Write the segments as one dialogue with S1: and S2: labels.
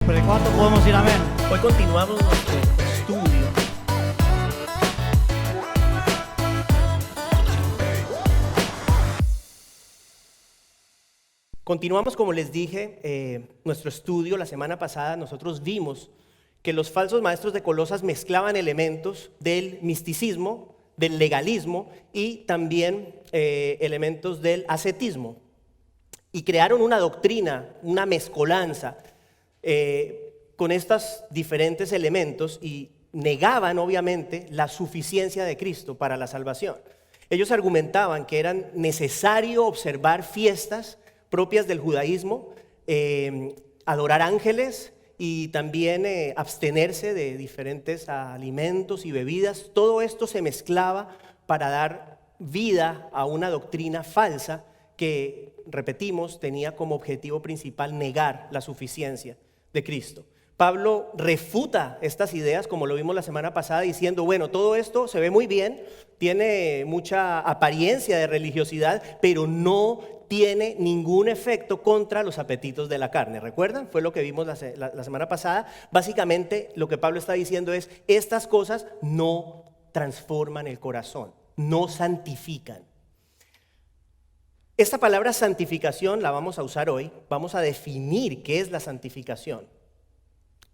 S1: Pero ¿cuánto podemos decir amén?
S2: Hoy continuamos nuestro estudio. Continuamos, como les dije, nuestro estudio. La semana pasada nosotros vimos que los falsos maestros de Colosas mezclaban elementos del misticismo, del legalismo y también elementos del ascetismo. Y crearon una doctrina, una mezcolanza con estos diferentes elementos y negaban obviamente la suficiencia de Cristo para la salvación. Ellos argumentaban que era necesario observar fiestas propias del judaísmo, adorar ángeles y también abstenerse de diferentes alimentos y bebidas. Todo esto se mezclaba para dar vida a una doctrina falsa que, repetimos, tenía como objetivo principal negar la suficiencia de Cristo. Pablo refuta estas ideas, como lo vimos la semana pasada, diciendo, bueno, todo esto se ve muy bien, tiene mucha apariencia de religiosidad, pero no tiene ningún efecto contra los apetitos de la carne. ¿Recuerdan? Fue lo que vimos la semana pasada. Básicamente lo que Pablo está diciendo es, estas cosas no transforman el corazón, no santifican. Esta palabra santificación la vamos a usar hoy. Vamos a definir qué es la santificación.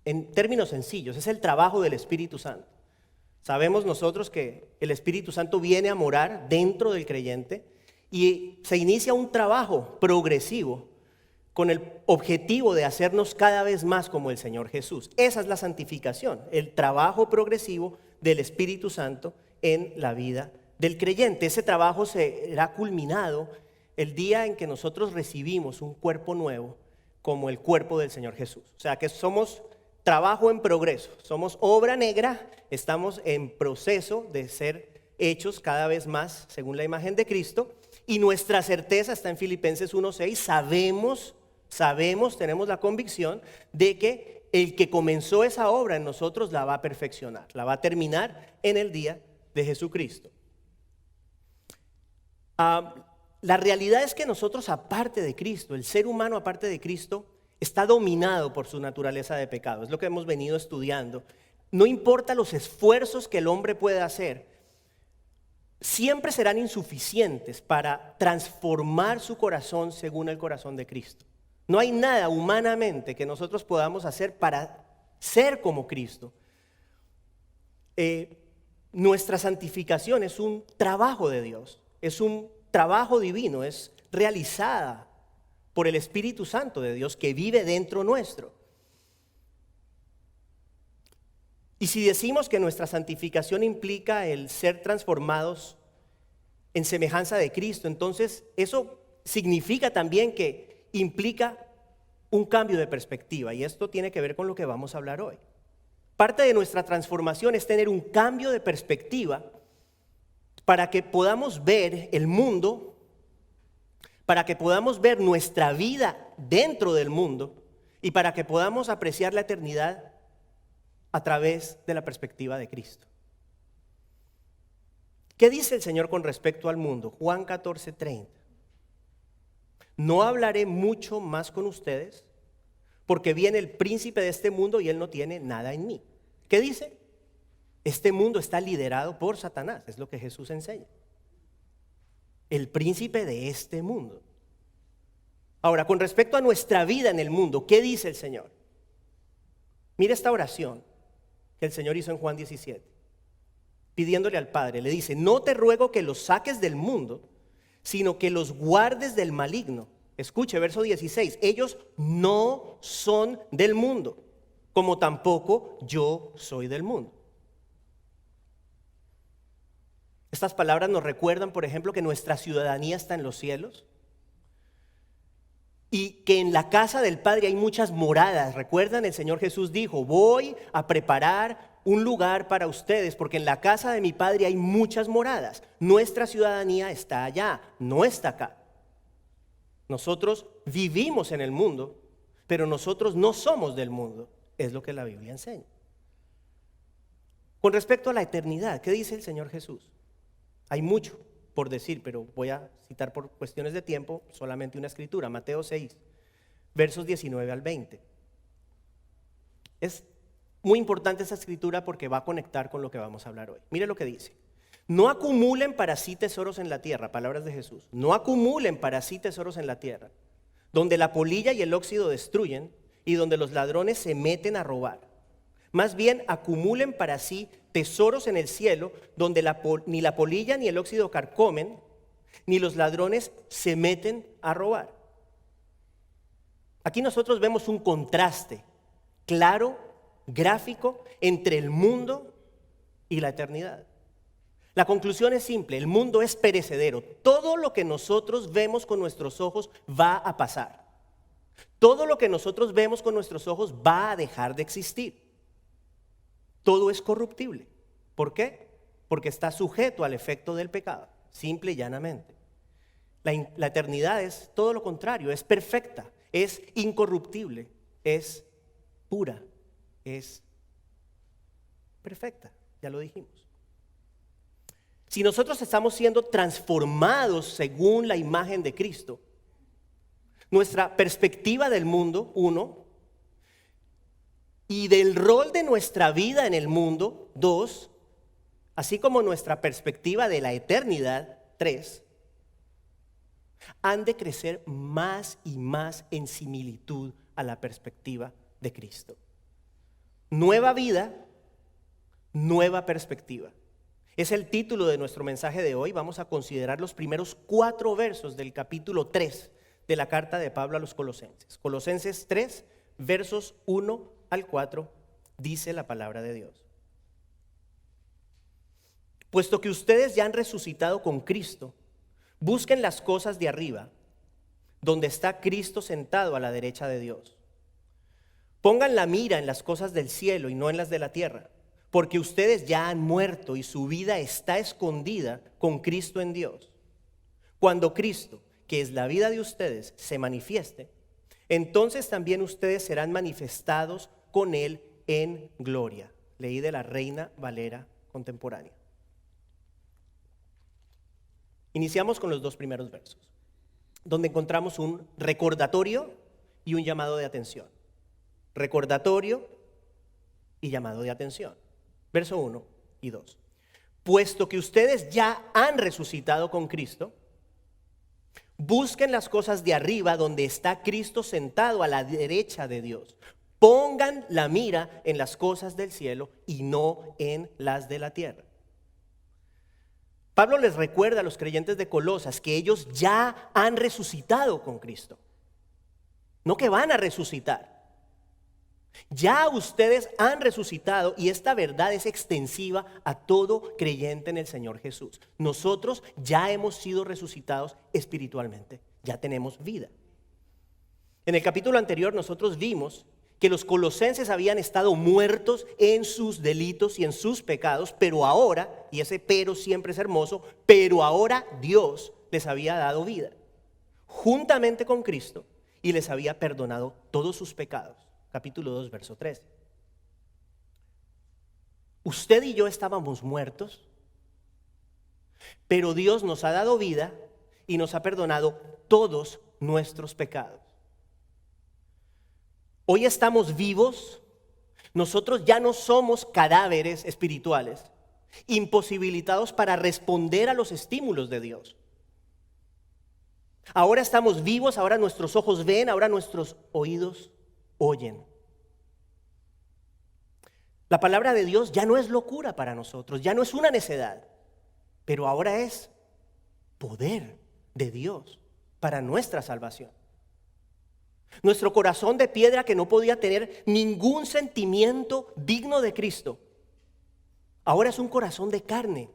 S2: En términos sencillos, es el trabajo del Espíritu Santo. Sabemos nosotros que el Espíritu Santo viene a morar dentro del creyente y se inicia un trabajo progresivo con el objetivo de hacernos cada vez más como el Señor Jesús. Esa es la santificación, el trabajo progresivo del Espíritu Santo en la vida del creyente. Ese trabajo será culminado el día en que nosotros recibimos un cuerpo nuevo como el cuerpo del Señor Jesús. O sea que somos trabajo en progreso, somos obra negra, estamos en proceso de ser hechos cada vez más según la imagen de Cristo, y nuestra certeza está en Filipenses 1:6. Sabemos, tenemos la convicción de que el que comenzó esa obra en nosotros la va a perfeccionar, la va a terminar en el día de Jesucristo. La realidad es que nosotros, aparte de Cristo, el ser humano aparte de Cristo, está dominado por su naturaleza de pecado. Es lo que hemos venido estudiando. No importa los esfuerzos que el hombre pueda hacer, siempre serán insuficientes para transformar su corazón según el corazón de Cristo. No hay nada humanamente que nosotros podamos hacer para ser como Cristo. Nuestra santificación es un trabajo de Dios, es un trabajo divino, es realizada por el Espíritu Santo de Dios que vive dentro nuestro. Y si decimos que nuestra santificación implica el ser transformados en semejanza de Cristo, entonces eso significa también que implica un cambio de perspectiva, y esto tiene que ver con lo que vamos a hablar hoy. Parte de nuestra transformación es tener un cambio de perspectiva para que podamos ver el mundo, para que podamos ver nuestra vida dentro del mundo y para que podamos apreciar la eternidad a través de la perspectiva de Cristo. ¿Qué dice el Señor con respecto al mundo? Juan 14:30. No hablaré mucho más con ustedes porque viene el príncipe de este mundo y él no tiene nada en mí. ¿Qué dice? Este mundo está liderado por Satanás, es lo que Jesús enseña. El príncipe de este mundo. Ahora, con respecto a nuestra vida en el mundo, ¿qué dice el Señor? Mira esta oración que el Señor hizo en Juan 17, pidiéndole al Padre, le dice, no te ruego que los saques del mundo, sino que los guardes del maligno. Escuche, verso 16, ellos no son del mundo, como tampoco yo soy del mundo. Estas palabras nos recuerdan, por ejemplo, que nuestra ciudadanía está en los cielos y que en la casa del Padre hay muchas moradas. ¿Recuerdan? El Señor Jesús dijo, voy a preparar un lugar para ustedes porque en la casa de mi Padre hay muchas moradas. Nuestra ciudadanía está allá, no está acá. Nosotros vivimos en el mundo, pero nosotros no somos del mundo. Es lo que la Biblia enseña. Con respecto a la eternidad, ¿qué dice el Señor Jesús? Hay mucho por decir, pero voy a citar por cuestiones de tiempo solamente una escritura, Mateo 6, versos 19 al 20. Es muy importante esa escritura porque va a conectar con lo que vamos a hablar hoy. Mire lo que dice. No acumulen para sí tesoros en la tierra, palabras de Jesús. No acumulen para sí tesoros en la tierra, donde la polilla y el óxido destruyen y donde los ladrones se meten a robar. Más bien acumulen para sí tesoros en el cielo, donde ni la polilla ni el óxido carcomen, ni los ladrones se meten a robar. Aquí nosotros vemos un contraste claro, gráfico, entre el mundo y la eternidad. La conclusión es simple: el mundo es perecedero. Todo lo que nosotros vemos con nuestros ojos va a pasar. Todo lo que nosotros vemos con nuestros ojos va a dejar de existir. Todo es corruptible. ¿Por qué? Porque está sujeto al efecto del pecado, simple y llanamente. La eternidad es todo lo contrario, es perfecta, es incorruptible, es pura, es perfecta, ya lo dijimos. Si nosotros estamos siendo transformados según la imagen de Cristo, nuestra perspectiva del mundo, 1, y del rol de nuestra vida en el mundo, 2, así como nuestra perspectiva de la eternidad, 3, han de crecer más y más en similitud a la perspectiva de Cristo. Nueva vida, nueva perspectiva. Es el título de nuestro mensaje de hoy. Vamos a considerar los primeros 4 versos del capítulo 3 de la carta de Pablo a los Colosenses. Colosenses 3, versos 1 al 4, dice la palabra de Dios. Puesto que ustedes ya han resucitado con Cristo, busquen las cosas de arriba, donde está Cristo sentado a la derecha de Dios. Pongan la mira en las cosas del cielo y no en las de la tierra, porque ustedes ya han muerto y su vida está escondida con Cristo en Dios. Cuando Cristo, que es la vida de ustedes, se manifieste, entonces también ustedes serán manifestados con Él en gloria. Leí de la Reina Valera contemporánea. Iniciamos con los 2 primeros versos, donde encontramos un recordatorio y un llamado de atención. Recordatorio y llamado de atención. Verso 1 y 2. Puesto que ustedes ya han resucitado con Cristo, busquen las cosas de arriba donde está Cristo sentado a la derecha de Dios. Pongan la mira en las cosas del cielo y no en las de la tierra. Pablo les recuerda a los creyentes de Colosas que ellos ya han resucitado con Cristo. No que van a resucitar. Ya ustedes han resucitado y esta verdad es extensiva a todo creyente en el Señor Jesús. Nosotros ya hemos sido resucitados espiritualmente, ya tenemos vida. En el capítulo anterior nosotros vimos que los colosenses habían estado muertos en sus delitos y en sus pecados, pero ahora, y ese pero siempre es hermoso, pero ahora Dios les había dado vida, juntamente con Cristo, y les había perdonado todos sus pecados. Capítulo 2, verso 13. Usted y yo estábamos muertos, pero Dios nos ha dado vida y nos ha perdonado todos nuestros pecados. Hoy estamos vivos, nosotros ya no somos cadáveres espirituales, imposibilitados para responder a los estímulos de Dios. Ahora estamos vivos, ahora nuestros ojos ven, ahora nuestros oídos oyen. La palabra de Dios ya no es locura para nosotros, ya no es una necedad, pero ahora es poder de Dios para nuestra salvación. Nuestro corazón de piedra que no podía tener ningún sentimiento digno de Cristo, ahora es un corazón de carne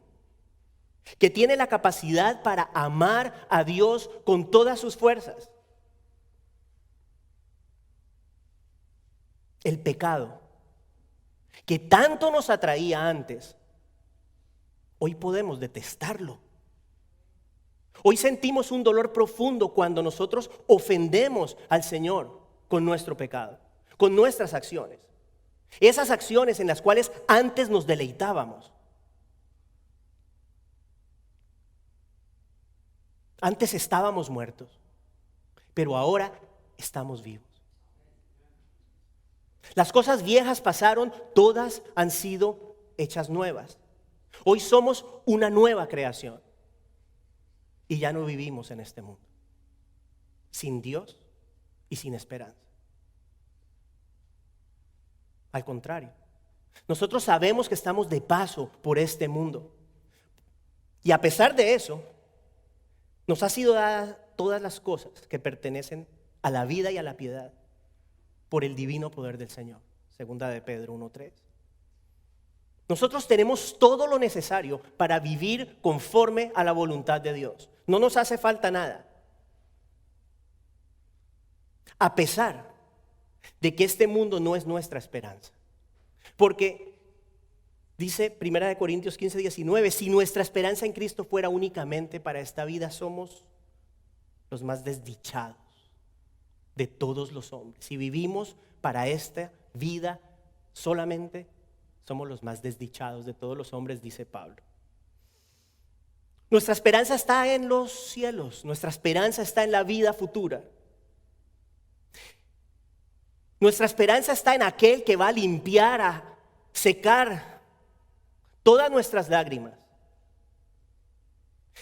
S2: que tiene la capacidad para amar a Dios con todas sus fuerzas. El pecado que tanto nos atraía antes, hoy podemos detestarlo. Hoy sentimos un dolor profundo cuando nosotros ofendemos al Señor con nuestro pecado, con nuestras acciones. Esas acciones en las cuales antes nos deleitábamos. Antes estábamos muertos, pero ahora estamos vivos. Las cosas viejas pasaron, todas han sido hechas nuevas. Hoy somos una nueva creación y ya no vivimos en este mundo sin Dios y sin esperanza. Al contrario, nosotros sabemos que estamos de paso por este mundo y a pesar de eso, nos ha sido dadas todas las cosas que pertenecen a la vida y a la piedad por el divino poder del Señor. Segunda de Pedro 1:3. Nosotros tenemos todo lo necesario para vivir conforme a la voluntad de Dios. No nos hace falta nada. A pesar de que este mundo no es nuestra esperanza. Porque dice 1 Corintios 15:19, si nuestra esperanza en Cristo fuera únicamente para esta vida, somos los más desdichados de todos los hombres. Si vivimos para esta vida solamente, somos los más desdichados de todos los hombres, dice Pablo. Nuestra esperanza está en los cielos, nuestra esperanza está en la vida futura. Nuestra esperanza está en aquel que va a limpiar, a secar todas nuestras lágrimas.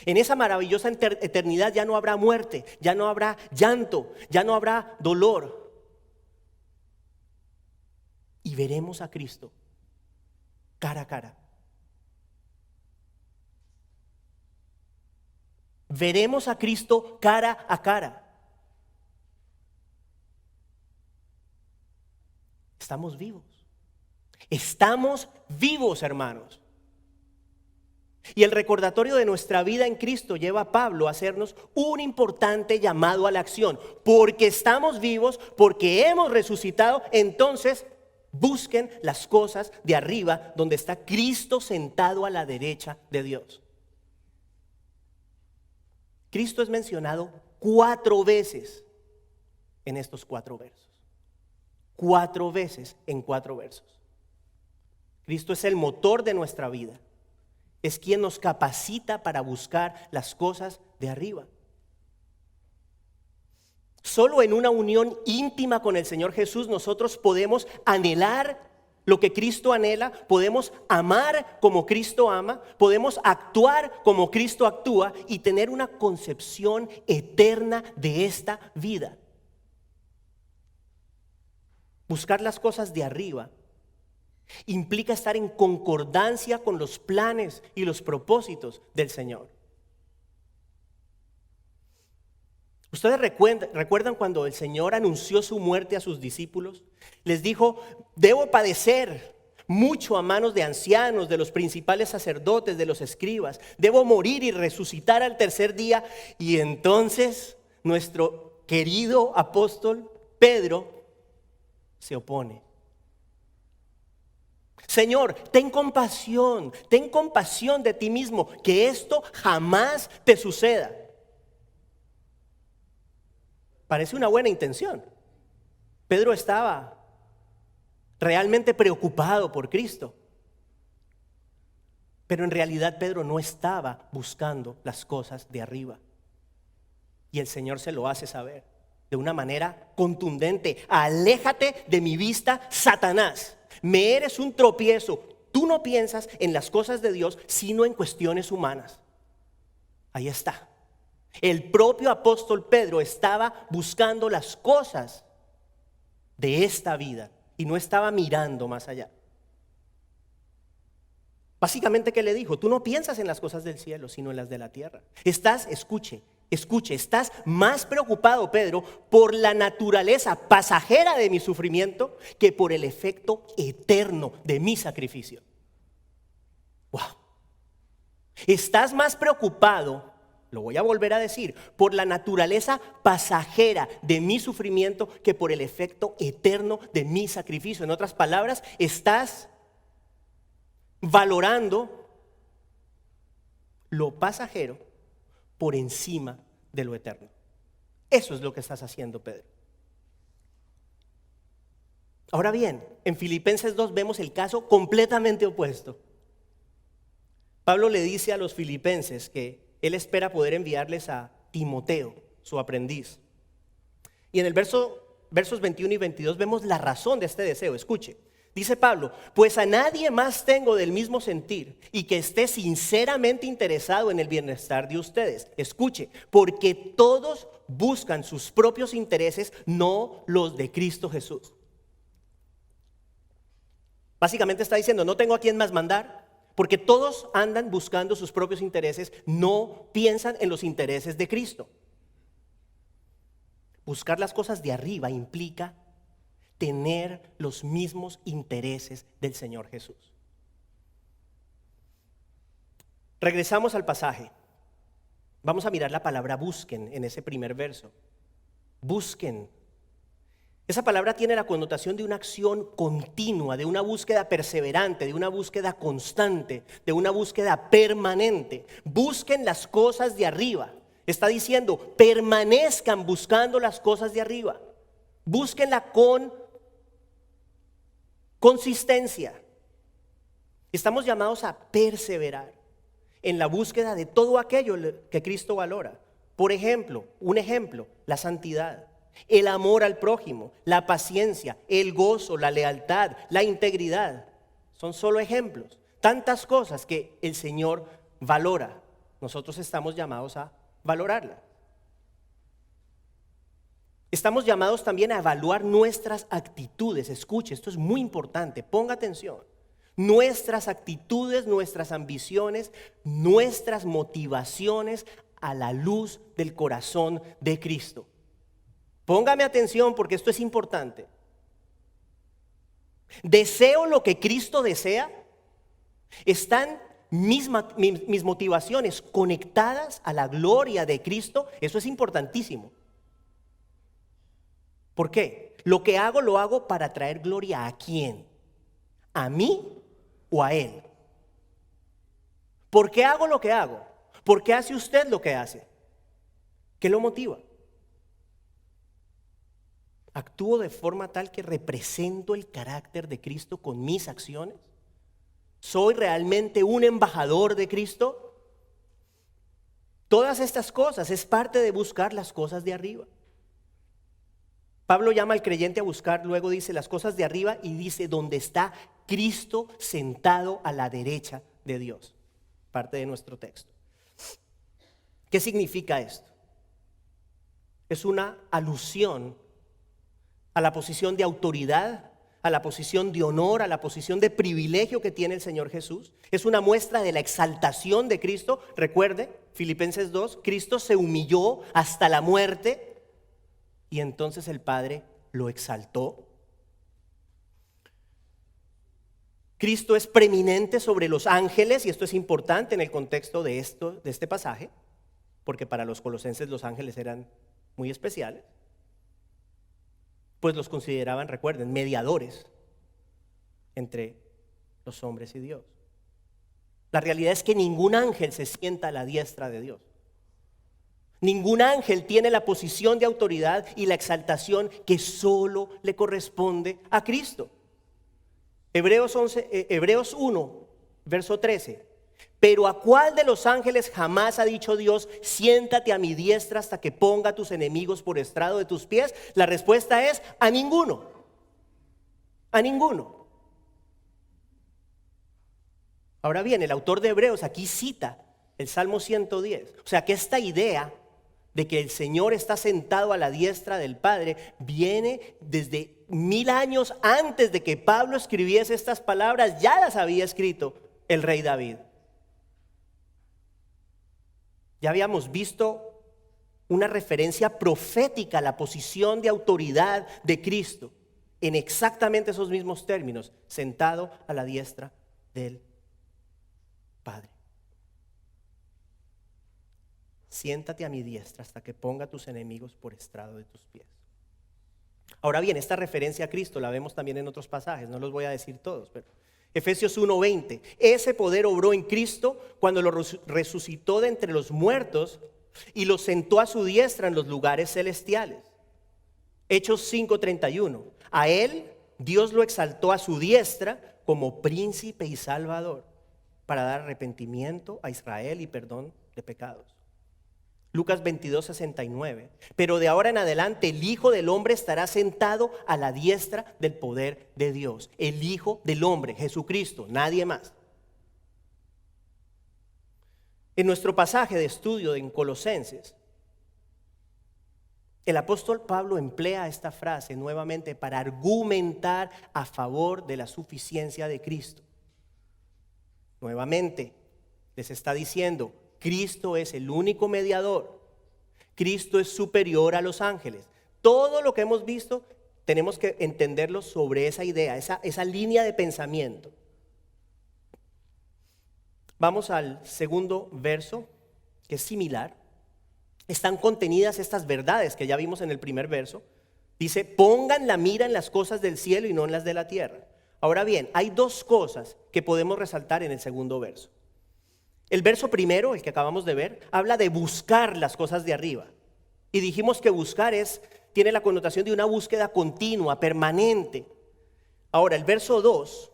S2: En esa maravillosa eternidad ya no habrá muerte, ya no habrá llanto, ya no habrá dolor. Y veremos a Cristo cara a cara. Veremos a Cristo cara a cara. Estamos vivos. Estamos vivos, hermanos. Y el recordatorio de nuestra vida en Cristo lleva a Pablo a hacernos un importante llamado a la acción. Porque estamos vivos, porque hemos resucitado, entonces busquen las cosas de arriba, donde está Cristo sentado a la derecha de Dios. Cristo es mencionado 4 veces en estos 4 versos. 4 veces en 4 versos. Cristo es el motor de nuestra vida. Es quien nos capacita para buscar las cosas de arriba. Solo en una unión íntima con el Señor Jesús nosotros podemos anhelar lo que Cristo anhela, podemos amar como Cristo ama, podemos actuar como Cristo actúa y tener una concepción eterna de esta vida. Buscar las cosas de arriba implica estar en concordancia con los planes y los propósitos del Señor. ¿Ustedes recuerdan cuando el Señor anunció su muerte a sus discípulos? Les dijo, debo padecer mucho a manos de ancianos, de los principales sacerdotes, de los escribas. Debo morir y resucitar al tercer día. Y entonces nuestro querido apóstol Pedro se opone. Señor, ten compasión de ti mismo, que esto jamás te suceda. Parece una buena intención. Pedro estaba realmente preocupado por Cristo. Pero en realidad Pedro no estaba buscando las cosas de arriba. Y el Señor se lo hace saber de una manera contundente. Aléjate de mi vista, Satanás. Me eres un tropiezo. Tú no piensas en las cosas de Dios, sino en cuestiones humanas. Ahí está. El propio apóstol Pedro estaba buscando las cosas de esta vida y no estaba mirando más allá. Básicamente, ¿qué le dijo? Tú no piensas en las cosas del cielo, sino en las de la tierra. Escuche, estás más preocupado, Pedro, por la naturaleza pasajera de mi sufrimiento que por el efecto eterno de mi sacrificio. Wow. Estás más preocupado, lo voy a volver a decir, por la naturaleza pasajera de mi sufrimiento que por el efecto eterno de mi sacrificio. En otras palabras, estás valorando lo pasajero por encima de lo eterno. Eso es lo que estás haciendo, Pedro. Ahora bien, en Filipenses 2 vemos el caso completamente opuesto. Pablo le dice a los filipenses que él espera poder enviarles a Timoteo, su aprendiz. Y en el verso versos 21 y 22 vemos la razón de este deseo. Escuche, dice Pablo: pues a nadie más tengo del mismo sentir y que esté sinceramente interesado en el bienestar de ustedes. Escuche, porque todos buscan sus propios intereses, no los de Cristo Jesús. Básicamente está diciendo: no tengo a quién más mandar, porque todos andan buscando sus propios intereses, no piensan en los intereses de Cristo. Buscar las cosas de arriba implica tener los mismos intereses del Señor Jesús. Regresamos al pasaje. Vamos a mirar la palabra busquen en ese primer verso. Busquen. Esa palabra tiene la connotación de una acción continua, de una búsqueda perseverante, de una búsqueda constante, de una búsqueda permanente. Busquen las cosas de arriba. Está diciendo: permanezcan buscando las cosas de arriba. Búsquenla con consistencia. Estamos llamados a perseverar en la búsqueda de todo aquello que Cristo valora. Por ejemplo, la santidad, el amor al prójimo, la paciencia, el gozo, la lealtad, la integridad. Son solo ejemplos. Tantas cosas que el Señor valora. Nosotros estamos llamados a valorarla. Estamos llamados también a evaluar nuestras actitudes. Escuche, esto es muy importante, ponga atención. Nuestras actitudes, nuestras ambiciones, nuestras motivaciones a la luz del corazón de Cristo. Póngame atención porque esto es importante. ¿Deseo lo que Cristo desea? ¿Están mis motivaciones conectadas a la gloria de Cristo? Eso es importantísimo. ¿Por qué? Lo que hago, lo hago para traer gloria ¿a quién? ¿A mí o a Él? ¿Por qué hago lo que hago? ¿Por qué hace usted lo que hace? ¿Qué lo motiva? ¿Actúo de forma tal que represento el carácter de Cristo con mis acciones? ¿Soy realmente un embajador de Cristo? Todas estas cosas es parte de buscar las cosas de arriba. Pablo llama al creyente a buscar, luego dice, las cosas de arriba, y dice: donde está Cristo sentado a la derecha de Dios. Parte de nuestro texto. ¿Qué significa esto? Es una alusión a la posición de autoridad, a la posición de honor, a la posición de privilegio que tiene el Señor Jesús. Es una muestra de la exaltación de Cristo. Recuerde, Filipenses 2, Cristo se humilló hasta la muerte y entonces el Padre lo exaltó. Cristo es preeminente sobre los ángeles, y esto es importante en el contexto de este pasaje, porque para los colosenses los ángeles eran muy especiales, pues los consideraban, recuerden, mediadores entre los hombres y Dios. La realidad es que ningún ángel se sienta a la diestra de Dios. Ningún ángel tiene la posición de autoridad y la exaltación que solo le corresponde a Cristo. Hebreos 1, verso 13. Pero ¿a cuál de los ángeles jamás ha dicho Dios: siéntate a mi diestra hasta que ponga a tus enemigos por estrado de tus pies? La respuesta es: a ninguno. A ninguno. Ahora bien, el autor de Hebreos aquí cita el Salmo 110. O sea que esta idea de que el Señor está sentado a la diestra del Padre viene desde 1000 años antes de que Pablo escribiese estas palabras. Ya las había escrito el rey David. Ya habíamos visto una referencia profética a la posición de autoridad de Cristo en exactamente esos mismos términos: sentado a la diestra del Padre. Siéntate a mi diestra hasta que ponga a tus enemigos por estrado de tus pies. Ahora bien, esta referencia a Cristo la vemos también en otros pasajes, no los voy a decir todos, pero Efesios 1:20, ese poder obró en Cristo cuando lo resucitó de entre los muertos y lo sentó a su diestra en los lugares celestiales. Hechos 5:31, a él Dios lo exaltó a su diestra como príncipe y salvador, para dar arrepentimiento a Israel y perdón de pecados. Lucas 22:69. Pero de ahora en adelante el Hijo del Hombre estará sentado a la diestra del poder de Dios. El Hijo del Hombre, Jesucristo, nadie más. En nuestro pasaje de estudio en Colosenses, el apóstol Pablo emplea esta frase nuevamente para argumentar a favor de la suficiencia de Cristo. Nuevamente les está diciendo, Cristo es el único mediador. Cristo es superior a los ángeles. Todo lo que hemos visto tenemos que entenderlo sobre esa idea, esa línea de pensamiento. Vamos al segundo verso, que es similar. Están contenidas estas verdades que ya vimos en el primer verso. Dice, pongan la mira en las cosas del cielo y no en las de la tierra. Ahora bien, hay dos cosas que podemos resaltar en el segundo verso. El verso primero, el que acabamos de ver, habla de buscar las cosas de arriba. Y dijimos que buscar tiene la connotación de una búsqueda continua, permanente. Ahora, el verso 2,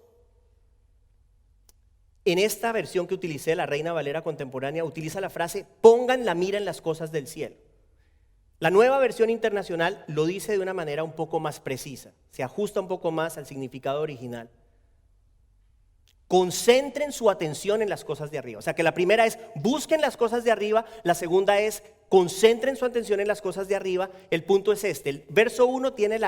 S2: en esta versión que utilicé, la Reina Valera contemporánea, utiliza la frase, pongan la mira en las cosas del cielo. La nueva versión internacional lo dice de una manera un poco más precisa, se ajusta un poco más al significado original. Concentren su atención en las cosas de arriba. O sea que la primera es busquen las cosas de arriba, la segunda es concentren su atención en las cosas de arriba. El punto es este, el verso 1 tiene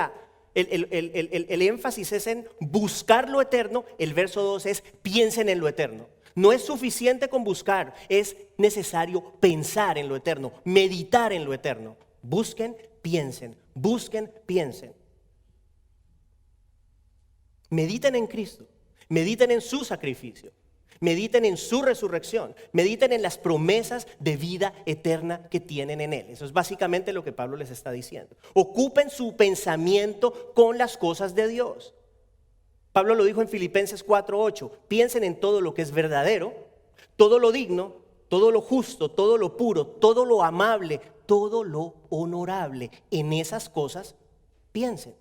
S2: el énfasis es en buscar lo eterno, el verso 2 es piensen en lo eterno. No es suficiente con buscar, es necesario pensar en lo eterno, meditar en lo eterno. Busquen, piensen, busquen, piensen. Mediten en Cristo, mediten en su sacrificio, mediten en su resurrección, mediten en las promesas de vida eterna que tienen en Él. Eso es básicamente lo que Pablo les está diciendo. Ocupen su pensamiento con las cosas de Dios. Pablo lo dijo en Filipenses 4:8. Piensen en todo lo que es verdadero, todo lo digno, todo lo justo, todo lo puro, todo lo amable, todo lo honorable. En esas cosas piensen.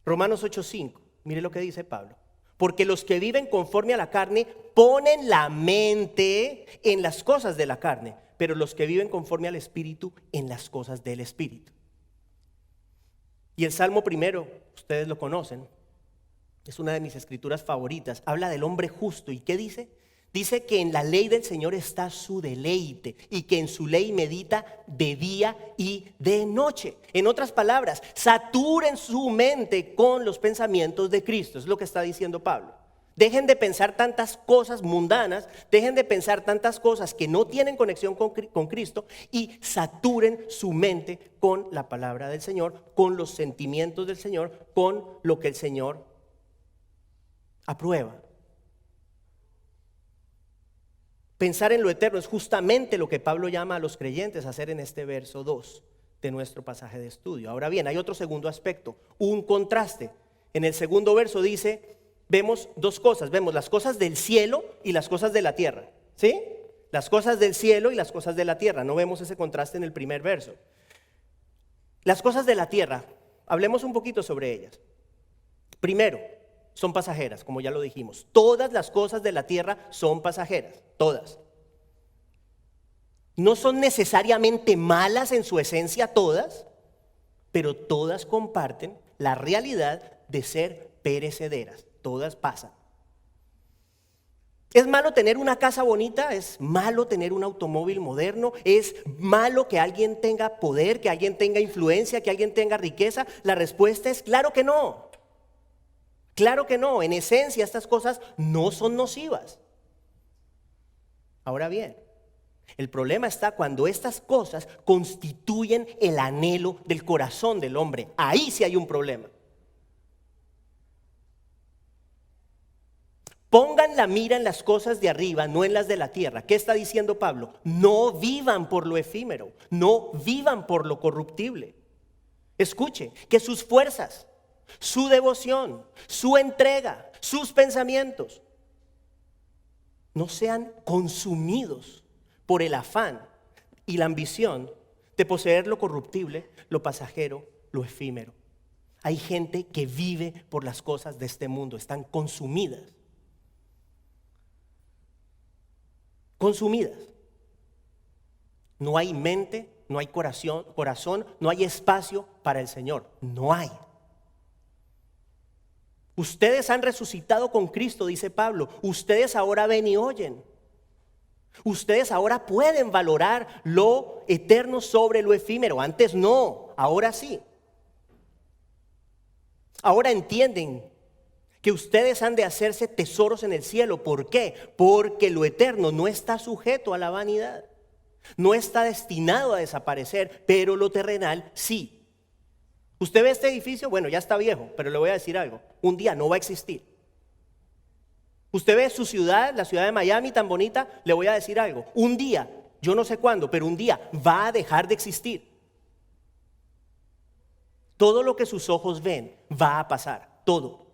S2: Romanos 8:5. Mire lo que dice Pablo. Porque los que viven conforme a la carne ponen la mente en las cosas de la carne, pero los que viven conforme al Espíritu en las cosas del Espíritu. Y el Salmo primero, ustedes lo conocen, es una de mis escrituras favoritas, habla del hombre justo. ¿Y qué dice? Dice que en la ley del Señor está su deleite y que en su ley medita de día y de noche. En otras palabras, saturen su mente con los pensamientos de Cristo. Es lo que está diciendo Pablo. Dejen de pensar tantas cosas mundanas, dejen de pensar tantas cosas que no tienen conexión con Cristo y saturen su mente con la palabra del Señor, con los sentimientos del Señor, con lo que el Señor aprueba. Pensar en lo eterno es justamente lo que Pablo llama a los creyentes a hacer en este verso 2 de nuestro pasaje de estudio. Ahora bien, hay otro segundo aspecto, un contraste. En el segundo verso dice, vemos dos cosas, vemos las cosas del cielo y las cosas de la tierra, ¿sí? Las cosas del cielo y las cosas de la tierra, no vemos ese contraste en el primer verso. Las cosas de la tierra, hablemos un poquito sobre ellas. Primero, son pasajeras, como ya lo dijimos. Todas las cosas de la tierra son pasajeras, todas. No son necesariamente malas en su esencia todas, pero todas comparten la realidad de ser perecederas. Todas pasan. ¿Es malo tener una casa bonita? ¿Es malo tener un automóvil moderno? ¿Es malo que alguien tenga poder, que alguien tenga influencia, que alguien tenga riqueza? La respuesta es claro que no. Claro que no, en esencia estas cosas no son nocivas. Ahora bien, el problema está cuando estas cosas constituyen el anhelo del corazón del hombre. Ahí sí hay un problema. Pongan la mira en las cosas de arriba, no en las de la tierra. ¿Qué está diciendo Pablo? No vivan por lo efímero, no vivan por lo corruptible. Escuche, que sus fuerzas, su devoción, su entrega, sus pensamientos no sean consumidos por el afán y la ambición de poseer lo corruptible, lo pasajero, lo efímero. Hay gente que vive por las cosas de este mundo, están consumidas. Consumidas. no hay mente, no hay corazón, no hay espacio para el Señor. No hay. Ustedes han resucitado con Cristo, dice Pablo. Ustedes ahora ven y oyen. Ustedes ahora pueden valorar lo eterno sobre lo efímero. Antes no, ahora sí. Ahora entienden que ustedes han de hacerse tesoros en el cielo. ¿Por qué? Porque lo eterno no está sujeto a la vanidad. No está destinado a desaparecer, pero lo terrenal sí. Usted ve este edificio, bueno, ya está viejo, pero le voy a decir algo. Un día no va a existir. Usted ve su ciudad, la ciudad de Miami tan bonita, le voy a decir algo. Un día, yo no sé cuándo, pero un día va a dejar de existir. Todo lo que sus ojos ven va a pasar, todo.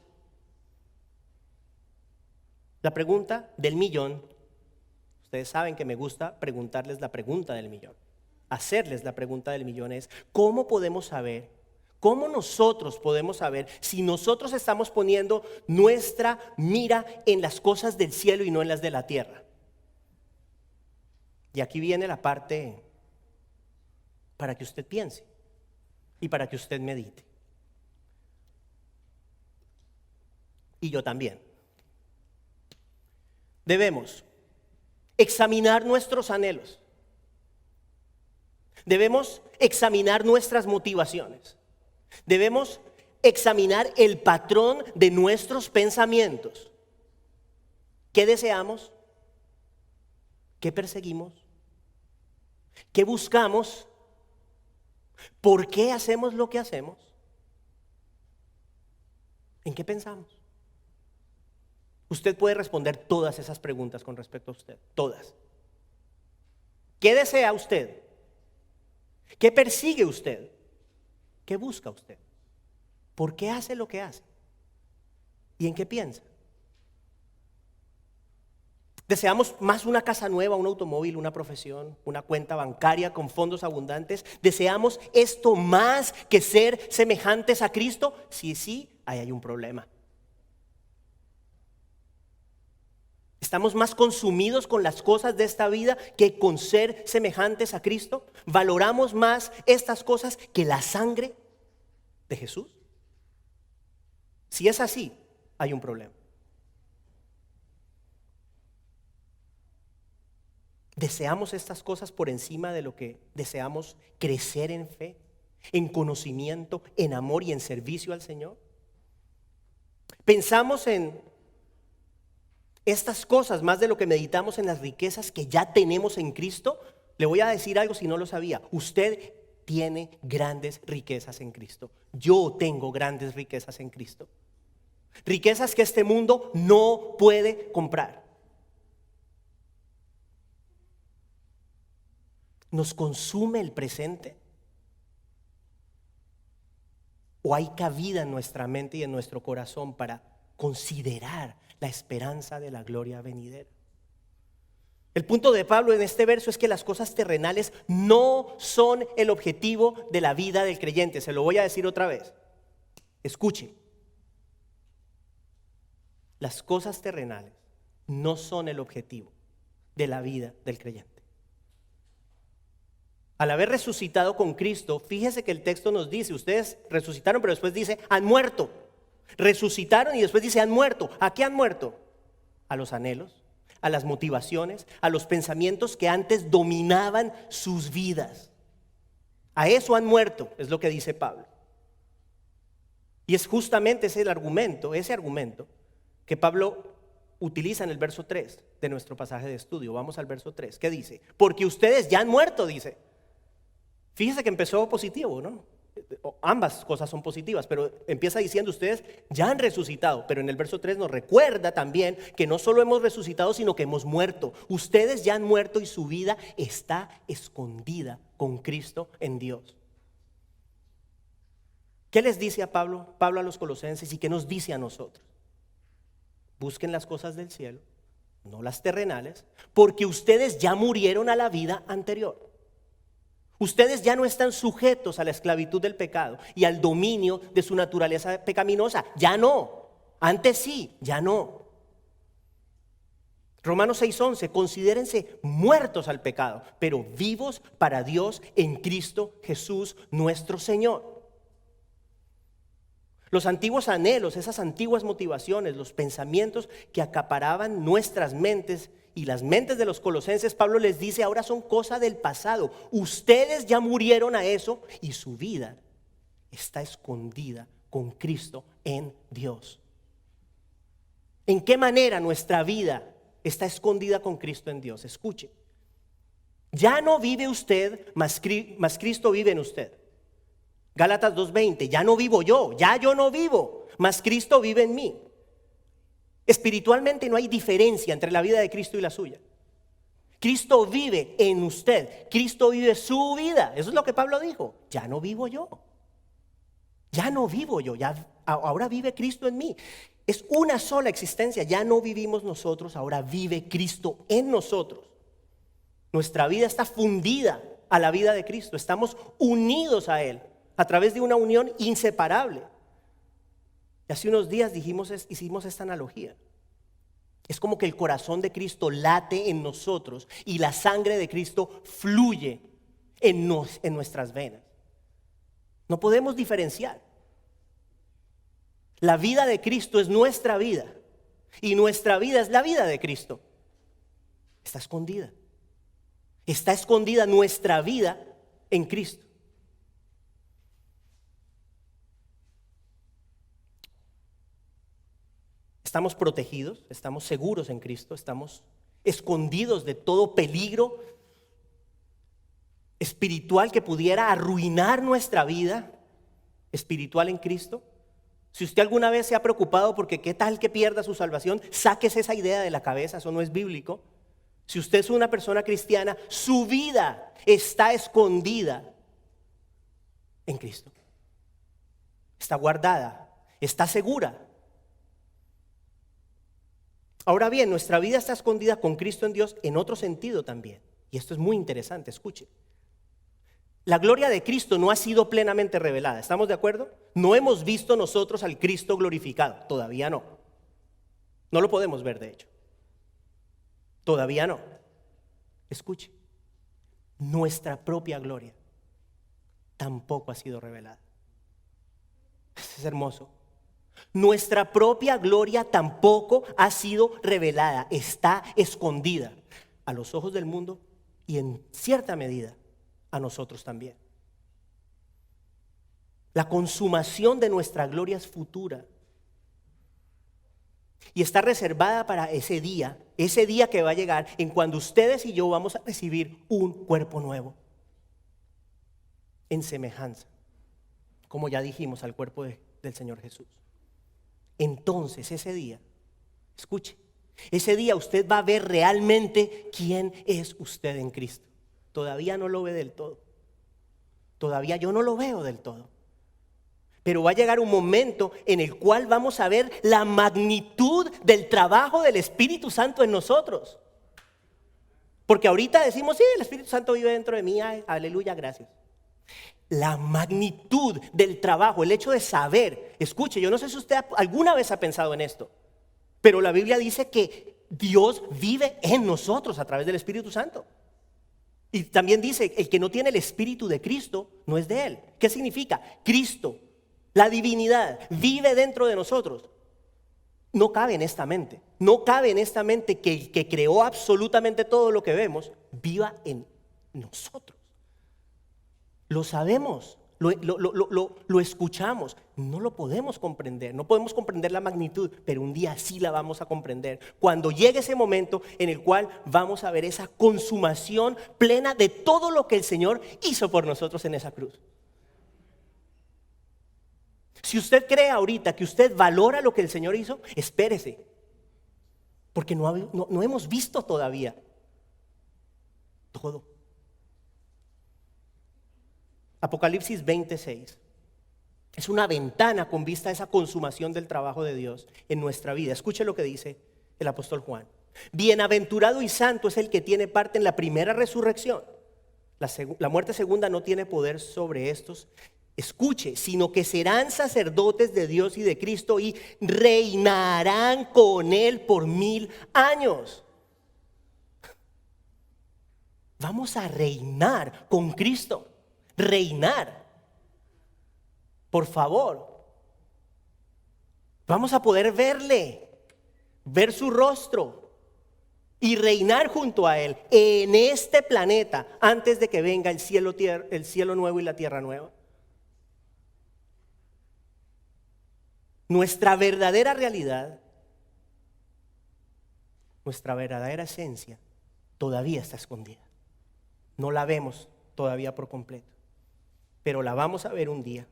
S2: La pregunta del millón, ustedes saben que me gusta preguntarles la pregunta del millón. Hacerles la pregunta del millón es, ¿cómo podemos saber? ¿Cómo nosotros podemos saber si nosotros estamos poniendo nuestra mira en las cosas del cielo y no en las de la tierra? Y aquí viene la parte para que usted piense y para que usted medite. Y yo también. Debemos examinar nuestros anhelos. Debemos examinar nuestras motivaciones. Debemos examinar el patrón de nuestros pensamientos. ¿Qué deseamos? ¿Qué perseguimos? ¿Qué buscamos? ¿Por qué hacemos lo que hacemos? ¿En qué pensamos? Usted puede responder todas esas preguntas con respecto a usted, todas. ¿Qué desea usted? ¿Qué persigue usted? ¿Qué busca usted? ¿Por qué hace lo que hace? ¿Y en qué piensa? ¿Deseamos más una casa nueva, un automóvil, una profesión, una cuenta bancaria con fondos abundantes? ¿Deseamos esto más que ser semejantes a Cristo? Si sí, ahí hay un problema. ¿Estamos más consumidos con las cosas de esta vida que con ser semejantes a Cristo? ¿Valoramos más estas cosas que la sangre de Jesús? Si es así, hay un problema. ¿Deseamos estas cosas por encima de lo que deseamos crecer en fe, en conocimiento, en amor y en servicio al Señor? ¿Pensamos en estas cosas más de lo que meditamos en las riquezas que ya tenemos en Cristo? Le voy a decir algo si no lo sabía. Usted tiene grandes riquezas en Cristo. Yo tengo grandes riquezas en Cristo. Riquezas que este mundo no puede comprar. ¿Nos consume el presente? ¿O hay cabida en nuestra mente y en nuestro corazón para considerar la esperanza de la gloria venidera? El punto de Pablo en este verso es que las cosas terrenales no son el objetivo de la vida del creyente. Se lo voy a decir otra vez. Escuche. Las cosas terrenales no son el objetivo de la vida del creyente. Al haber resucitado con Cristo, fíjese que el texto nos dice, ustedes resucitaron, pero después dice, han muerto. Resucitaron y después dice, han muerto. ¿A qué han muerto? A los anhelos, a las motivaciones, a los pensamientos que antes dominaban sus vidas. A eso han muerto, es lo que dice Pablo. Y es justamente ese argumento que Pablo utiliza en el verso 3 de nuestro pasaje de estudio. Vamos al verso 3. ¿Qué dice? Porque ustedes ya han muerto, dice. Fíjese que empezó positivo, ¿no? Ambas cosas son positivas, pero empieza diciendo ustedes ya han resucitado. Pero en el verso 3 nos recuerda también que no solo hemos resucitado, sino que hemos muerto. Ustedes ya han muerto y su vida está escondida con Cristo en Dios. ¿Qué les dice a Pablo a los colosenses y qué nos dice a nosotros? Busquen las cosas del cielo, no las terrenales, porque ustedes ya murieron a la vida anterior. Ustedes ya no están sujetos a la esclavitud del pecado y al dominio de su naturaleza pecaminosa. Ya no. Antes sí, ya no. Romanos 6:11, considérense muertos al pecado, pero vivos para Dios en Cristo Jesús nuestro Señor. Los antiguos anhelos, esas antiguas motivaciones, los pensamientos que acaparaban nuestras mentes y las mentes de los colosenses, Pablo les dice, ahora son cosa del pasado. Ustedes ya murieron a eso y su vida está escondida con Cristo en Dios. ¿En qué manera nuestra vida está escondida con Cristo en Dios? Escuche, ya no vive usted, mas Cristo vive en usted. Gálatas 2:20, ya no vivo yo, ya yo no vivo, mas Cristo vive en mí. Espiritualmente no hay diferencia entre la vida de Cristo y la suya. Cristo vive en usted, Cristo vive su vida. Eso es lo que Pablo dijo, ya no vivo yo. Ya no vivo yo, ahora vive Cristo en mí. Es una sola existencia, ya no vivimos nosotros, ahora vive Cristo en nosotros. Nuestra vida está fundida a la vida de Cristo, estamos unidos a Él a través de una unión inseparable. Y hace unos días hicimos esta analogía. Es como que el corazón de Cristo late en nosotros y la sangre de Cristo fluye en nuestras venas. No podemos diferenciar. La vida de Cristo es nuestra vida y nuestra vida es la vida de Cristo. Está escondida. Está escondida nuestra vida en Cristo. Estamos protegidos, estamos seguros en Cristo, estamos escondidos de todo peligro espiritual que pudiera arruinar nuestra vida espiritual en Cristo. Si usted alguna vez se ha preocupado porque qué tal que pierda su salvación, sáquese esa idea de la cabeza, eso no es bíblico. Si usted es una persona cristiana, su vida está escondida en Cristo. Está guardada, está segura. Ahora bien, nuestra vida está escondida con Cristo en Dios en otro sentido también. Y esto es muy interesante, escuche. La gloria de Cristo no ha sido plenamente revelada, ¿estamos de acuerdo? No hemos visto nosotros al Cristo glorificado, todavía no. No lo podemos ver, de hecho. Todavía no. Escuche, nuestra propia gloria tampoco ha sido revelada. Es hermoso. Nuestra propia gloria tampoco ha sido revelada, está escondida a los ojos del mundo y en cierta medida a nosotros también. La consumación de nuestra gloria es futura y está reservada para ese día que va a llegar en cuando ustedes y yo vamos a recibir un cuerpo nuevo en semejanza, como ya dijimos, al cuerpo del Señor Jesús. Entonces ese día, escuche, ese día usted va a ver realmente quién es usted en Cristo. Todavía no lo ve del todo. Todavía yo no lo veo del todo. Pero va a llegar un momento en el cual vamos a ver la magnitud del trabajo del Espíritu Santo en nosotros. Porque ahorita decimos, sí, el Espíritu Santo vive dentro de mí, ay, aleluya, gracias. La magnitud del trabajo, el hecho de saber, escuche, yo no sé si usted alguna vez ha pensado en esto, pero la Biblia dice que Dios vive en nosotros a través del Espíritu Santo. Y también dice, el que no tiene el Espíritu de Cristo no es de Él. ¿Qué significa? Cristo, la divinidad, vive dentro de nosotros. No cabe en esta mente, no cabe en esta mente que el que creó absolutamente todo lo que vemos, viva en nosotros. Lo sabemos, lo escuchamos, no lo podemos comprender, no podemos comprender la magnitud, pero un día sí la vamos a comprender. Cuando llegue ese momento en el cual vamos a ver esa consumación plena de todo lo que el Señor hizo por nosotros en esa cruz. Si usted cree ahorita que usted valora lo que el Señor hizo, espérese, porque no hemos visto todavía todo. Apocalipsis 26 es una ventana con vista a esa consumación del trabajo de Dios en nuestra vida. Escuche lo que dice el apóstol Juan. Bienaventurado y santo es el que tiene parte en la primera resurrección. La muerte segunda no tiene poder sobre estos. Escuche, sino que serán sacerdotes de Dios y de Cristo y reinarán con Él por 1000 años. Vamos a reinar con Cristo. Reinar. Por favor. Vamos a poder verle, ver su rostro y reinar junto a Él en este planeta antes de que venga el cielo nuevo y la tierra nueva. Nuestra verdadera realidad, nuestra verdadera esencia todavía está escondida. No la vemos todavía por completo, pero la vamos a ver un día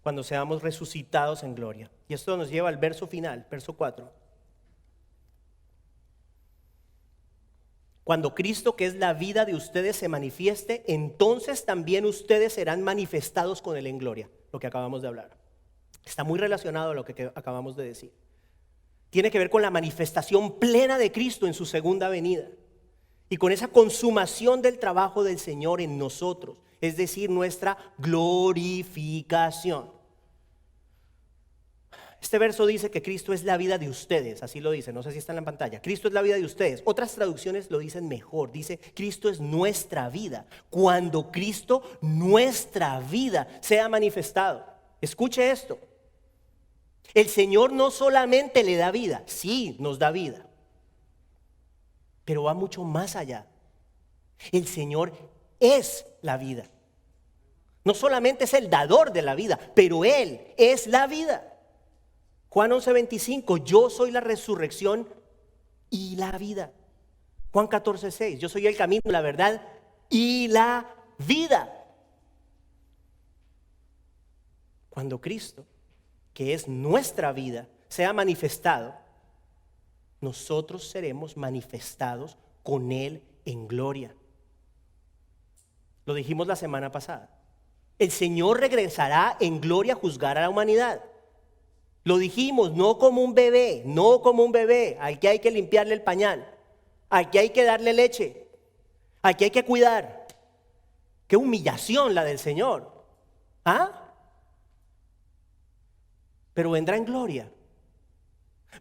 S2: cuando seamos resucitados en gloria. Y esto nos lleva al verso final, verso 4. Cuando Cristo, que es la vida de ustedes, se manifieste, entonces también ustedes serán manifestados con Él en gloria. Lo que acabamos de hablar. Está muy relacionado a lo que acabamos de decir. Tiene que ver con la manifestación plena de Cristo en su segunda venida. Y con esa consumación del trabajo del Señor en nosotros. Es decir, nuestra glorificación. Este verso dice que Cristo es la vida de ustedes, así lo dice, no sé si está en la pantalla. Cristo es la vida de ustedes. Otras traducciones lo dicen mejor, dice Cristo es nuestra vida. Cuando Cristo, nuestra vida, sea manifestado. Escuche esto. El Señor no solamente le da vida, sí, nos da vida, pero va mucho más allá. El Señor es la vida. No solamente es el dador de la vida, pero Él es la vida. Juan 11:25, yo soy la resurrección y la vida. Juan 14:6, yo soy el camino, la verdad y la vida. Cuando Cristo, que es nuestra vida, sea manifestado, nosotros seremos manifestados con Él en gloria. Lo dijimos la semana pasada. El Señor regresará en gloria a juzgar a la humanidad. Lo dijimos, no como un bebé, no como un bebé. Aquí hay que limpiarle el pañal. Aquí hay que darle leche. Aquí hay que cuidar. Qué humillación la del Señor. ¿Ah? Pero vendrá en gloria.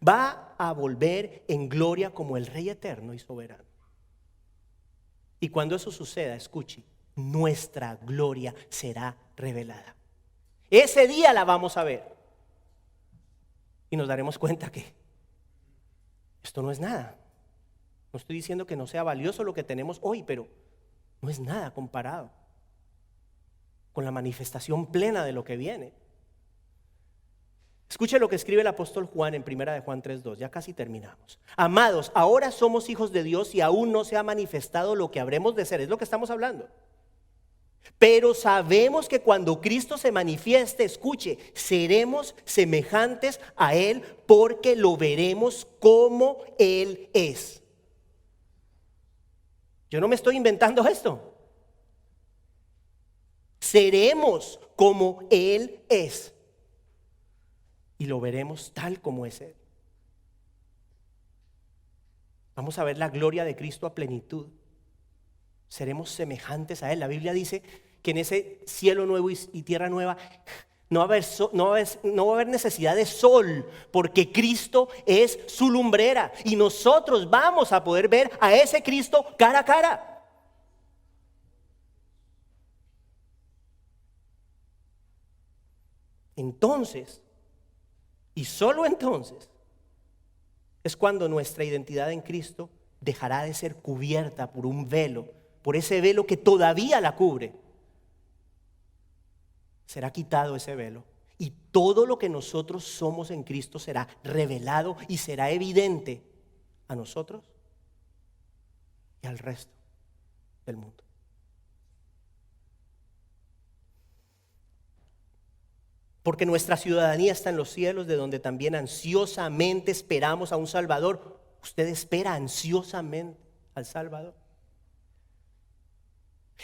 S2: Va a volver en gloria como el Rey eterno y soberano. Y cuando eso suceda, escuche, nuestra gloria será revelada. Ese día la vamos a ver. Y nos daremos cuenta que esto no es nada. No estoy diciendo que no sea valioso lo que tenemos hoy, pero no es nada comparado con la manifestación plena de lo que viene. Escuche lo que escribe el apóstol Juan en 1 de Juan 3:2, ya casi terminamos. Amados, ahora somos hijos de Dios y aún no se ha manifestado lo que habremos de ser, es lo que estamos hablando. Pero sabemos que cuando Cristo se manifieste, escuche, seremos semejantes a Él porque lo veremos como Él es. Yo no me estoy inventando esto. Seremos como Él es. Y lo veremos tal como es Él. Vamos a ver la gloria de Cristo a plenitud. Seremos semejantes a Él. La Biblia dice que en ese cielo nuevo y tierra nueva no va a haber necesidad de sol, porque Cristo es su lumbrera. Y nosotros vamos a poder ver a ese Cristo cara a cara. Entonces, y solo entonces, es cuando nuestra identidad en Cristo dejará de ser cubierta por un velo, por ese velo que todavía la cubre. Será quitado ese velo y todo lo que nosotros somos en Cristo será revelado y será evidente a nosotros y al resto del mundo. Porque nuestra ciudadanía está en los cielos, de donde también ansiosamente esperamos a un Salvador. Usted espera ansiosamente al Salvador.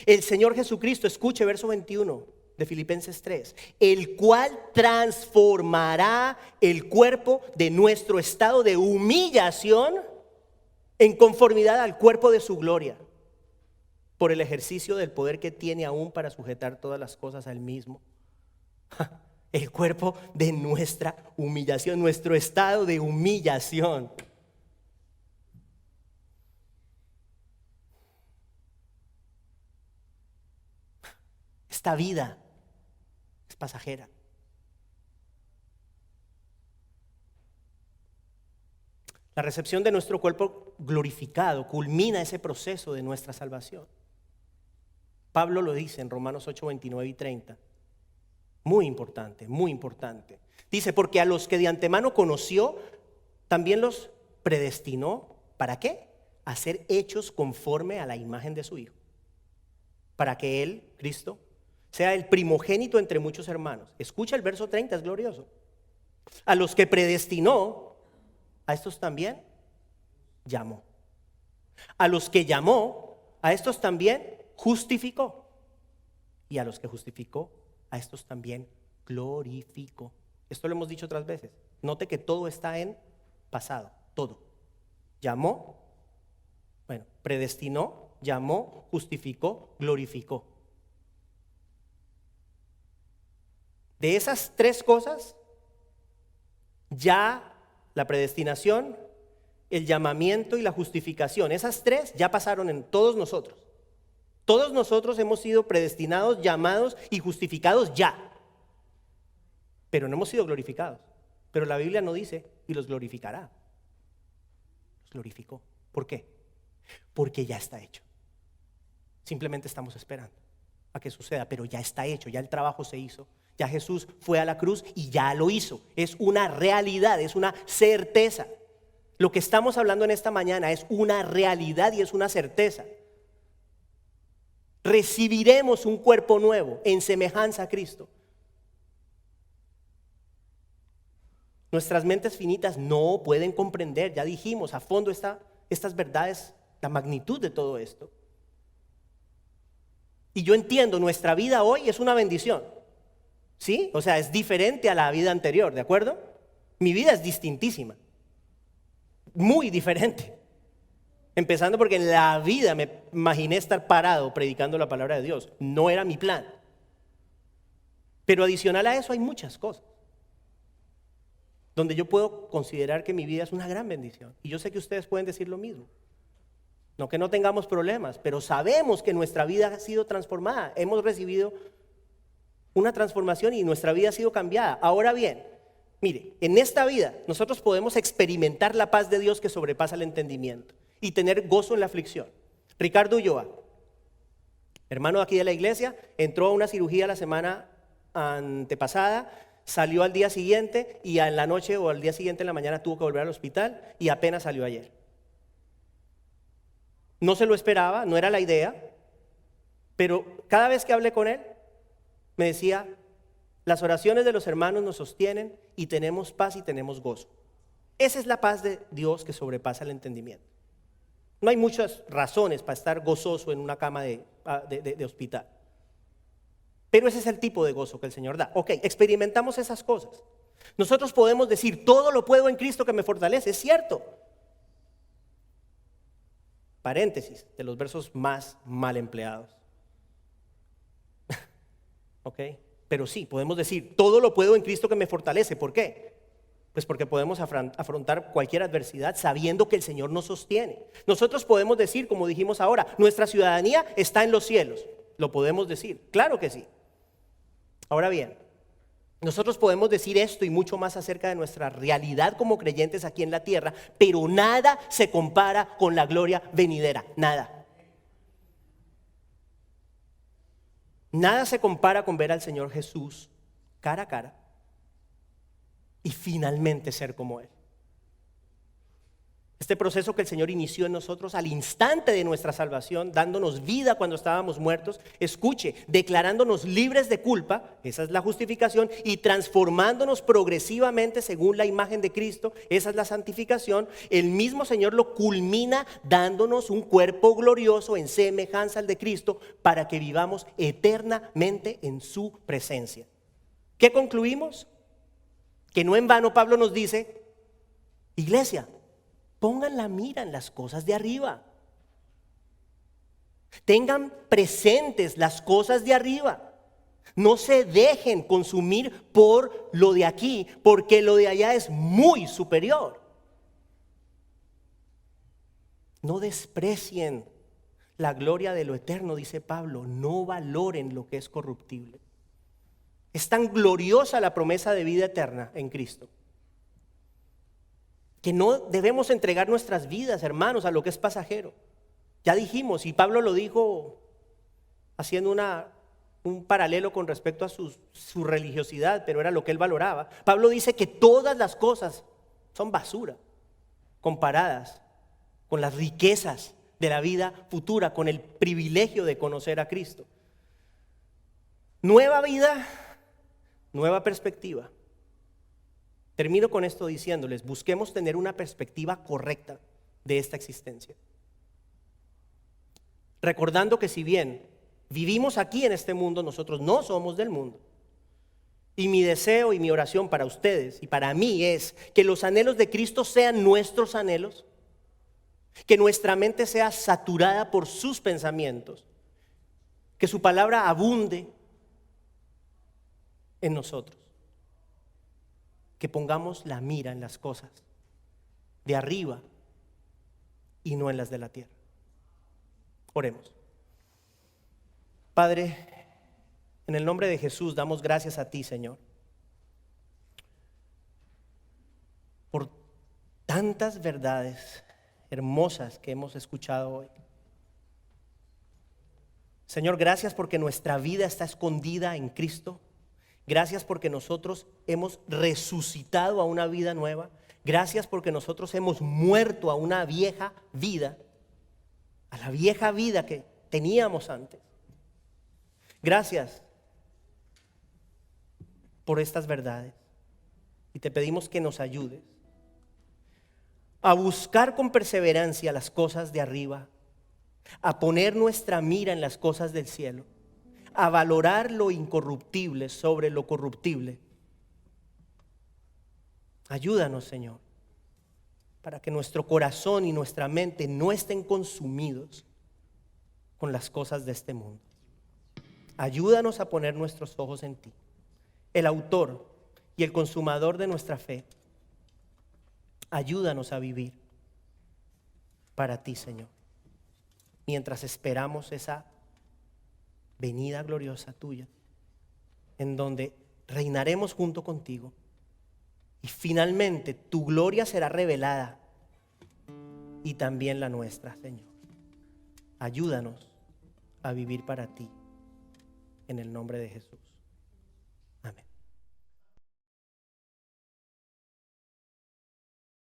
S2: El Señor Jesucristo, escuche verso 21 de Filipenses 3, el cual transformará el cuerpo de nuestro estado de humillación en conformidad al cuerpo de su gloria, por el ejercicio del poder que tiene aún para sujetar todas las cosas a Él mismo. El cuerpo de nuestra humillación, nuestro estado de humillación. Esta vida es pasajera. La recepción de nuestro cuerpo glorificado culmina ese proceso de nuestra salvación. Pablo lo dice en Romanos 8, 29 y 30. Muy importante, muy importante. Dice, porque a los que de antemano conoció, también los predestinó. ¿Para qué? A ser hechos conforme a la imagen de su Hijo. Para que Él, Cristo, sea el primogénito entre muchos hermanos. Escucha el verso 30, es glorioso. A los que predestinó, a estos también llamó. A los que llamó, a estos también justificó. Y a los que justificó, a estos también glorificó. Esto lo hemos dicho otras veces. Note que todo está en pasado, todo. Llamó, predestinó, llamó, justificó, glorificó. De esas tres cosas, ya la predestinación, el llamamiento y la justificación, esas tres ya pasaron en todos nosotros. Todos nosotros hemos sido predestinados, llamados y justificados ya. Pero no hemos sido glorificados. Pero la Biblia no dice, y los glorificará. Los glorificó. ¿Por qué? Porque ya está hecho. Simplemente estamos esperando a que suceda, pero ya está hecho, ya el trabajo se hizo. Ya Jesús fue a la cruz y ya lo hizo. Es una realidad, es una certeza. Lo que estamos hablando en esta mañana es una realidad y es una certeza. Recibiremos un cuerpo nuevo en semejanza a Cristo. Nuestras mentes finitas no pueden comprender, ya dijimos a fondo estas verdades, la magnitud de todo esto. Y yo entiendo, nuestra vida hoy es una bendición. ¿Sí? O sea, es diferente a la vida anterior, ¿de acuerdo? Mi vida es distintísima. Muy diferente. Empezando porque en la vida me imaginé estar parado predicando la palabra de Dios. No era mi plan. Pero adicional a eso hay muchas cosas donde yo puedo considerar que mi vida es una gran bendición. Y yo sé que ustedes pueden decir lo mismo. No que no tengamos problemas, pero sabemos que nuestra vida ha sido transformada. Hemos recibido una transformación y nuestra vida ha sido cambiada. Ahora bien, mire, en esta vida nosotros podemos experimentar la paz de Dios que sobrepasa el entendimiento y tener gozo en la aflicción. Ricardo Ulloa, hermano aquí de la iglesia, entró a una cirugía la semana antepasada, salió al día siguiente y en la noche o al día siguiente en la mañana tuvo que volver al hospital y apenas salió ayer. No se lo esperaba, no era la idea, pero cada vez que hablé con él, me decía, las oraciones de los hermanos nos sostienen y tenemos paz y tenemos gozo. Esa es la paz de Dios que sobrepasa el entendimiento. No hay muchas razones para estar gozoso en una cama de hospital. Pero ese es el tipo de gozo que el Señor da. Ok, experimentamos esas cosas. Nosotros podemos decir, todo lo puedo en Cristo que me fortalece. Es cierto. Paréntesis de los versos más mal empleados. ¿Ok? Pero sí, podemos decir, todo lo puedo en Cristo que me fortalece. ¿Por qué? Pues porque podemos afrontar cualquier adversidad sabiendo que el Señor nos sostiene. Nosotros podemos decir, como dijimos ahora, nuestra ciudadanía está en los cielos. Lo podemos decir, claro que sí. Ahora bien, nosotros podemos decir esto y mucho más acerca de nuestra realidad como creyentes aquí en la tierra, pero nada se compara con la gloria venidera, nada. Nada se compara con ver al Señor Jesús cara a cara y finalmente ser como Él. Este proceso que el Señor inició en nosotros al instante de nuestra salvación, dándonos vida cuando estábamos muertos, escuche, declarándonos libres de culpa, esa es la justificación, y transformándonos progresivamente según la imagen de Cristo, esa es la santificación. El mismo Señor lo culmina dándonos un cuerpo glorioso en semejanza al de Cristo para que vivamos eternamente en su presencia. ¿Qué concluimos? Que no en vano Pablo nos dice, iglesia, pongan la mira en las cosas de arriba. Tengan presentes las cosas de arriba. No se dejen consumir por lo de aquí, porque lo de allá es muy superior. No desprecien la gloria de lo eterno, dice Pablo, no valoren lo que es corruptible. Es tan gloriosa la promesa de vida eterna en Cristo, que no debemos entregar nuestras vidas, hermanos, a lo que es pasajero. Ya dijimos, y Pablo lo dijo haciendo un paralelo con respecto a su religiosidad, pero era lo que él valoraba. Pablo dice que todas las cosas son basura comparadas con las riquezas de la vida futura, con el privilegio de conocer a Cristo. Nueva vida, nueva perspectiva. Termino con esto diciéndoles, busquemos tener una perspectiva correcta de esta existencia. Recordando que si bien vivimos aquí en este mundo, nosotros no somos del mundo. Y mi deseo y mi oración para ustedes y para mí es que los anhelos de Cristo sean nuestros anhelos, que nuestra mente sea saturada por sus pensamientos, que su palabra abunde en nosotros, que pongamos la mira en las cosas de arriba y no en las de la tierra. Oremos. Padre, en el nombre de Jesús damos gracias a ti, Señor, por tantas verdades hermosas que hemos escuchado hoy. Señor, gracias porque nuestra vida está escondida en Cristo. Gracias porque nosotros hemos resucitado a una vida nueva. Gracias porque nosotros hemos muerto a una vieja vida, a la vieja vida que teníamos antes. Gracias por estas verdades y te pedimos que nos ayudes a buscar con perseverancia las cosas de arriba, a poner nuestra mira en las cosas del cielo, a valorar lo incorruptible sobre lo corruptible. Ayúdanos, Señor, para que nuestro corazón y nuestra mente no estén consumidos con las cosas de este mundo. Ayúdanos a poner nuestros ojos en ti, el autor y el consumador de nuestra fe. Ayúdanos a vivir para ti, Señor, mientras esperamos esa venida gloriosa tuya, en donde reinaremos junto contigo y finalmente tu gloria será revelada y también la nuestra, Señor. Ayúdanos a vivir para ti, en el nombre de Jesús.